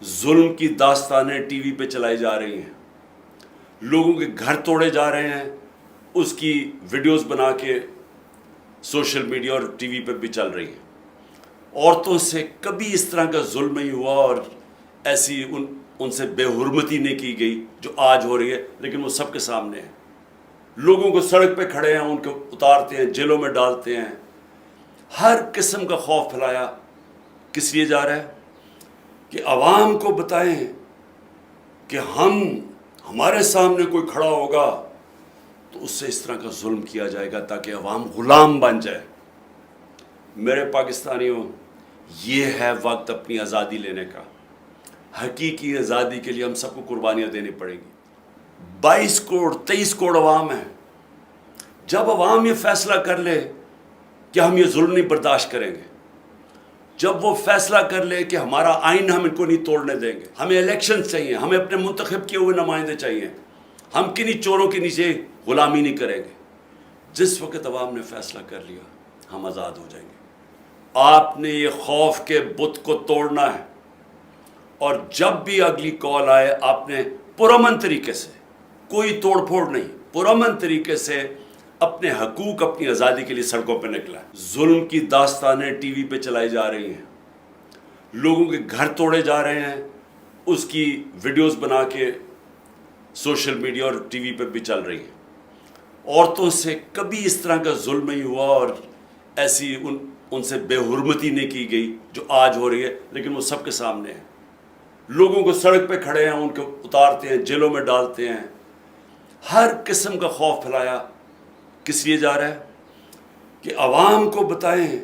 ظلم کی داستانیں T V پہ چلائی جا رہی ہیں، لوگوں کے گھر توڑے جا رہے ہیں، اس کی ویڈیوز بنا کے سوشل میڈیا اور ٹی وی پہ بھی چل رہی ہیں۔ عورتوں سے کبھی اس طرح کا ظلم نہیں ہوا اور ایسی ان سے بے حرمتی نہیں کی گئی جو آج ہو رہی ہے، لیکن وہ سب کے سامنے ہے۔ لوگوں کو سڑک پہ کھڑے ہیں، ان کو اتارتے ہیں، جیلوں میں ڈالتے ہیں، ہر قسم کا خوف پھیلایا کس لیے جا رہا ہے کہ عوام کو بتائیں کہ ہمارے سامنے کوئی کھڑا ہوگا تو اس سے اس طرح کا ظلم کیا جائے گا تاکہ عوام غلام بن جائے۔ میرے پاکستانیوں، یہ ہے وقت اپنی آزادی لینے کا۔ حقیقی آزادی کے لیے ہم سب کو قربانیاں دینی پڑیں گی۔ 22 کروڑ 23 کروڑ عوام ہے۔ جب عوام یہ فیصلہ کر لے کہ ہم یہ ظلم نہیں برداشت کریں گے، جب وہ فیصلہ کر لے کہ ہمارا آئین ہم ان کو نہیں توڑنے دیں گے، ہمیں الیکشن چاہیے، ہمیں اپنے منتخب کیے ہوئے نمائندے چاہیے، ہم کنہیں چوروں کے نیچے غلامی نہیں کریں گے، جس وقت عوام نے فیصلہ کر لیا ہم آزاد ہو جائیں گے۔ آپ نے یہ خوف کے بت کو توڑنا ہے، اور جب بھی اگلی کال آئے آپ نے پرامن طریقے سے، کوئی توڑ پھوڑ نہیں، پرامن طریقے سے اپنے حقوق، اپنی آزادی کے لیے سڑکوں پہ نکلا ہے۔ ظلم کی داستانیں ٹی وی پہ چلائی جا رہی ہیں، لوگوں کے گھر توڑے جا رہے ہیں، اس کی ویڈیوز بنا کے سوشل میڈیا اور ٹی وی پہ بھی چل رہی ہیں۔ عورتوں سے کبھی اس طرح کا ظلم نہیں ہوا اور ایسی ان سے بے حرمتی نہیں کی گئی جو آج ہو رہی ہے، لیکن وہ سب کے سامنے ہے۔ لوگوں کو سڑک پہ کھڑے ہیں، ان کو اتارتے ہیں، جیلوں میں ڈالتے ہیں، ہر قسم کا خوف پھیلایا کس لیے جا رہا ہے کہ عوام کو بتائیں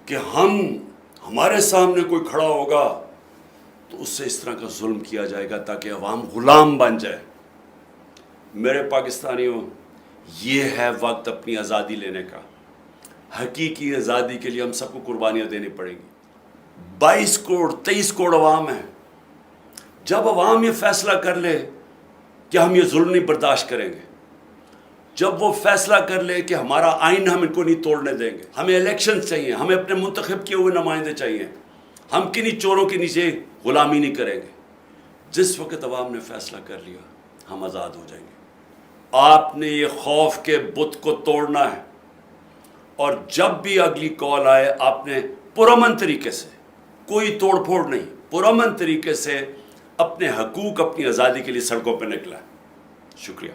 کہ ہمارے سامنے کوئی کھڑا ہوگا تو اس سے اس طرح کا ظلم کیا جائے گا تاکہ عوام غلام بن جائے۔ میرے پاکستانیوں، یہ ہے وقت اپنی آزادی لینے کا۔ حقیقی آزادی کے لیے ہم سب کو قربانیاں دینی پڑیں گی۔ 22 کروڑ 23 کروڑ عوام ہے۔ جب عوام یہ فیصلہ کر لے کہ ہم یہ ظلم نہیں برداشت کریں گے، جب وہ فیصلہ کر لے کہ ہمارا آئین ہم ان کو نہیں توڑنے دیں گے، ہمیں الیکشن چاہیے، ہمیں اپنے منتخب کیے ہوئے نمائندے چاہیے، ہم کنہیں چوروں کے نیچے غلامی نہیں کریں گے، جس وقت عوام نے فیصلہ کر لیا ہم آزاد ہو جائیں گے۔ آپ نے یہ خوف کے بت کو توڑنا ہے، اور جب بھی اگلی کال آئے آپ نے پرامن طریقے سے، کوئی توڑ پھوڑ نہیں، پرامن طریقے سے اپنے حقوق، اپنی آزادی کے لیے سڑکوں پہ نکلا ہے۔ شکریہ۔